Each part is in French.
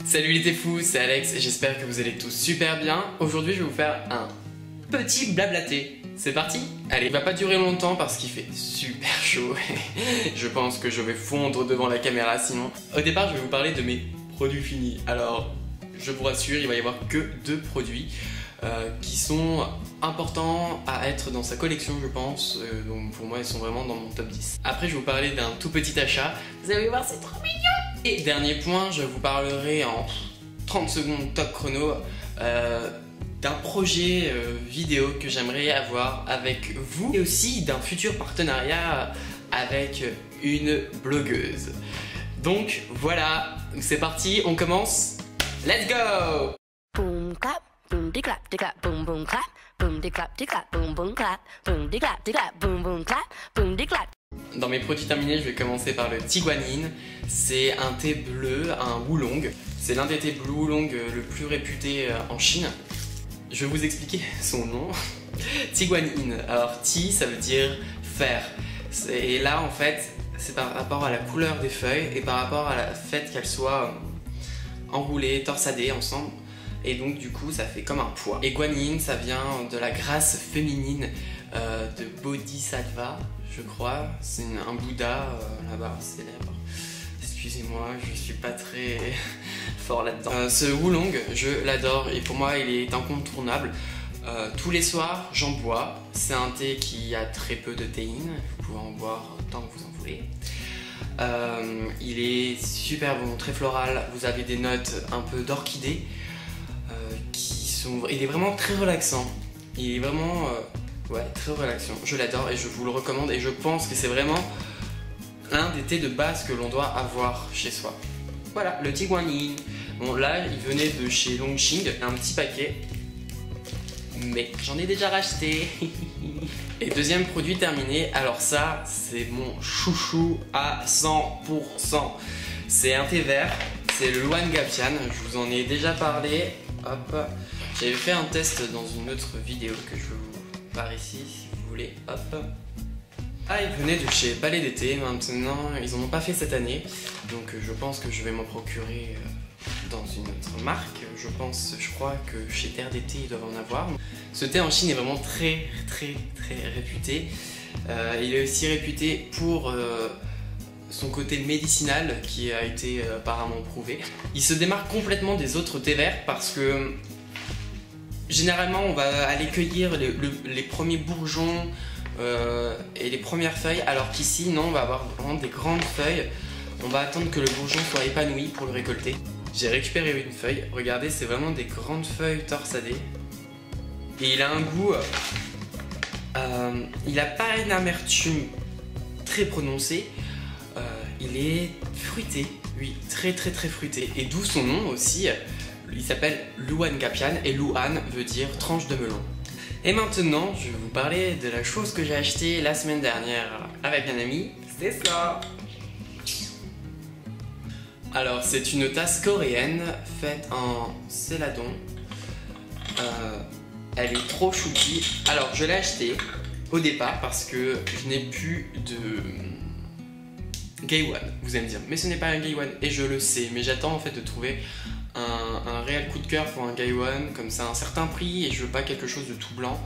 Salut les fous, c'est Alex et j'espère que vous allez tous super bien. Aujourd'hui je vais vous faire un petit blablaté. C'est parti? Allez, il va pas durer longtemps parce qu'il fait super chaud. Je pense que je vais fondre devant la caméra sinon. Au départ je vais vous parler de mes produits finis. Alors je vous rassure, il va y avoir que 2 produits qui sont importants à être dans sa collection je pense. Donc pour moi ils sont vraiment dans mon top 10. Après je vais vous parler d'un tout petit achat. Vous allez voir, c'est trop mignon. Et dernier point, je vous parlerai en 30 secondes top chrono d'un projet vidéo que j'aimerais avoir avec vous et aussi d'un futur partenariat avec une blogueuse. Donc voilà, c'est parti, on commence. Let's go! Boom clap, boom de clap, boom boom clap, boom de clap, boom boom clap, boom de clap, boom boom clap, boom de clap. Dans mes produits terminés, je vais commencer par le Tiguanyin. C'est un thé bleu, un oolong. C'est l'un des thés bleu oolong le plus réputé en Chine. Je vais vous expliquer son nom. Tiguanyin. Alors Ti, ça veut dire fer. Et là, en fait, c'est par rapport à la couleur des feuilles et par rapport à la fait qu'elles soient enroulées, torsadées ensemble. Et donc du coup, ça fait comme un poids. Et Guanyin, ça vient de la grâce féminine de Bodhisattva. Je crois, c'est un Bouddha là-bas célèbre. Excusez-moi, je suis pas très fort là-dedans. Ce oolong, je l'adore et pour moi il est incontournable. Tous les soirs, j'en bois. C'est un thé qui a très peu de théine. Vous pouvez en boire tant que vous en voulez. Il est super bon, très floral. Vous avez des notes un peu d'orchidée il est vraiment très relaxant. Il est vraiment ouais, très relaxant. Je l'adore et je vous le recommande et je pense que c'est vraiment l'un des thés de base que l'on doit avoir chez soi. Voilà, le Tiguanyin. Bon là, il venait de chez Longqing, un petit paquet. Mais j'en ai déjà racheté. Et deuxième produit terminé, alors ça, c'est mon chouchou à 100%. C'est un thé vert, c'est le Luan Gapian. Je vous en ai déjà parlé. Hop. J'avais fait un test dans une autre vidéo que je vous pars ici si vous voulez. Hop. Ah, il venait de chez Palais d'été. Maintenant, ils en ont pas fait cette année. Donc je pense que je vais m'en procurer dans une autre marque. Je crois que chez Terre d'été, ils doivent en avoir. Ce thé en Chine est vraiment très réputé. Il est aussi réputé pour son côté médicinal qui a été apparemment prouvé. Il se démarque complètement des autres thés verts parce que généralement on va aller cueillir les premiers bourgeons et les premières feuilles, alors qu'ici non, on va avoir vraiment des grandes feuilles. On va attendre que le bourgeon soit épanoui pour le récolter. J'ai récupéré une feuille, regardez, c'est vraiment des grandes feuilles torsadées. Et il a un goût, il n'a pas une amertume très prononcée. Il est fruité, oui, très fruité. Et d'où son nom aussi, il s'appelle Luan Gapian et Luan veut dire tranche de melon. Et maintenant, je vais vous parler de la chose que j'ai achetée la semaine dernière avec un ami, c'est ça. Alors, c'est une tasse coréenne faite en céladon. Elle est trop chouki. Alors, je l'ai achetée au départ parce que je n'ai plus de Gaiwan, vous allez me dire, mais ce n'est pas un Gaiwan et je le sais, mais j'attends en fait de trouver un réel coup de cœur pour un Gaiwan, comme ça à un certain prix et je veux pas quelque chose de tout blanc.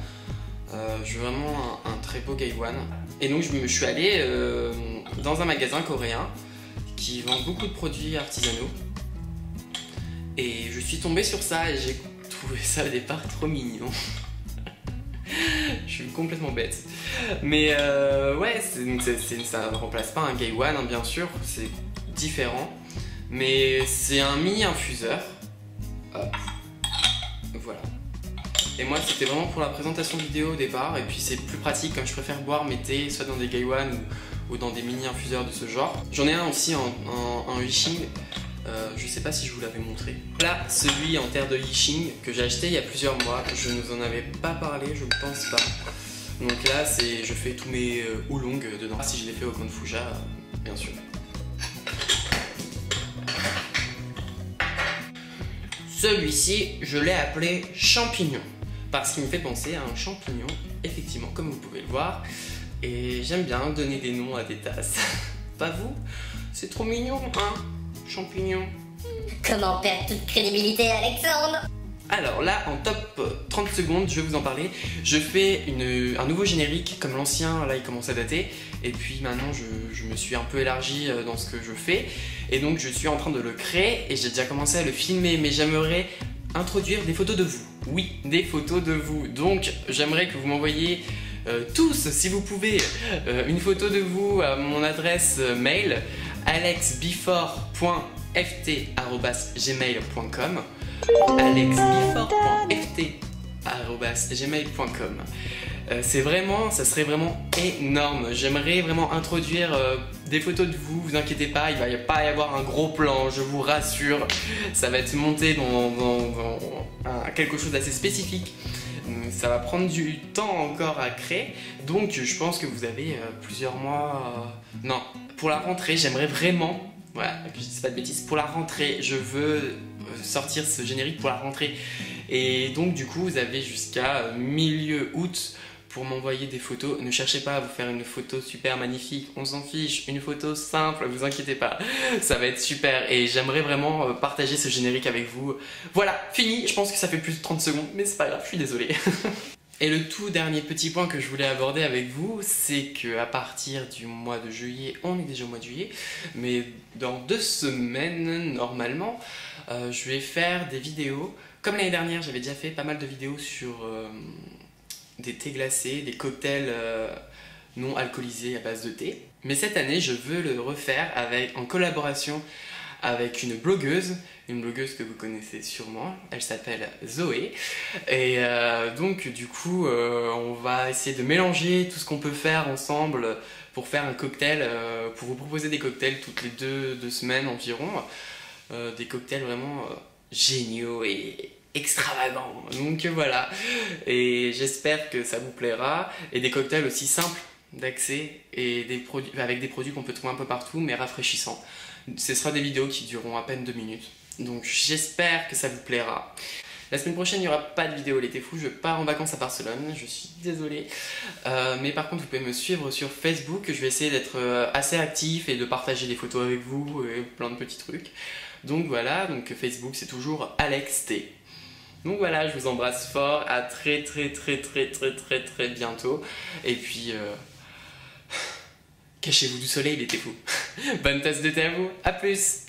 Je veux vraiment un très beau Gaiwan. Et donc je suis allé dans un magasin coréen qui vend beaucoup de produits artisanaux et je suis tombé sur ça et j'ai trouvé ça au départ trop mignon. Je suis complètement bête. Mais ouais, ça ne remplace pas un Gaiwan, hein, bien sûr, c'est différent. Mais c'est un mini infuseur. Hop. Voilà. Et moi, c'était vraiment pour la présentation vidéo au départ. Et puis c'est plus pratique comme je préfère boire mes thés, soit dans des Gaiwan ou dans des mini infuseurs de ce genre. J'en ai un aussi en Yixing. Je sais pas si je vous l'avais montré. Là, celui en terre de Yixing que j'ai acheté il y a plusieurs mois. Je ne vous en avais pas parlé, je ne pense pas. Donc là, je fais tous mes oolong dedans. Si je les fais au Confucia, bien sûr. Celui-ci, je l'ai appelé champignon. Parce qu'il me fait penser à un champignon, effectivement, comme vous pouvez le voir. Et j'aime bien donner des noms à des tasses. Pas vous? C'est trop mignon, hein? Champignon. Comment perdre toute crédibilité, Alexandre? Alors là, en top 30 secondes, je vais vous en parler. Je fais un nouveau générique, comme l'ancien, là il commence à dater. Et puis maintenant, je me suis un peu élargi dans ce que je fais. Et donc je suis en train de le créer et j'ai déjà commencé à le filmer. Mais j'aimerais introduire des photos de vous. Oui, des photos de vous. Donc j'aimerais que vous m'envoyiez tous, si vous pouvez, une photo de vous à mon adresse mail alexbefore.ft@gmail.com alexbefore.ft@gmail.com. Ça serait vraiment énorme. J'aimerais vraiment introduire des photos de vous, vous inquiétez pas, il va pas y avoir un gros plan, je vous rassure. Ça va être monté dans quelque chose d'assez spécifique. Ça va prendre du temps encore à créer, donc je pense que vous avez plusieurs mois. Non, pour la rentrée, j'aimerais vraiment, voilà, que je dise pas de bêtises, pour la rentrée, je veux sortir ce générique pour la rentrée. Et donc du coup, vous avez jusqu'à milieu août pour m'envoyer des photos. Ne cherchez pas à vous faire une photo super magnifique, on s'en fiche, une photo simple, vous inquiétez pas, ça va être super et j'aimerais vraiment partager ce générique avec vous. Voilà, fini, je pense que ça fait plus de 30 secondes, mais c'est pas grave, je suis désolé. Et le tout dernier petit point que je voulais aborder avec vous, c'est qu'à partir du mois de juillet, on est déjà au mois de juillet, mais dans 2 semaines, normalement, je vais faire des vidéos. Comme l'année dernière, j'avais déjà fait pas mal de vidéos sur des thés glacés, des cocktails non alcoolisés à base de thé. Mais cette année, je veux le refaire en collaboration avec une blogueuse que vous connaissez sûrement, elle s'appelle Zoé. Et donc du coup, on va essayer de mélanger tout ce qu'on peut faire ensemble pour faire un cocktail, pour vous proposer des cocktails toutes les 2 semaines environ. Des cocktails vraiment géniaux et extravagants. Donc voilà, et j'espère que ça vous plaira. Et des cocktails aussi simples d'accès et avec des produits qu'on peut trouver un peu partout mais rafraîchissants. Ce sera des vidéos qui dureront à peine 2 minutes. Donc j'espère que ça vous plaira. La semaine prochaine, il n'y aura pas de vidéo l'été fou, je pars en vacances à Barcelone, je suis désolé. Mais par contre, vous pouvez me suivre sur Facebook, je vais essayer d'être assez actif et de partager des photos avec vous et plein de petits trucs. Donc voilà, donc Facebook c'est toujours AlexT. Donc voilà, je vous embrasse fort, à très bientôt. Et puis, cachez-vous du soleil, l'été fou. Bonne tasse de thé à vous, à plus!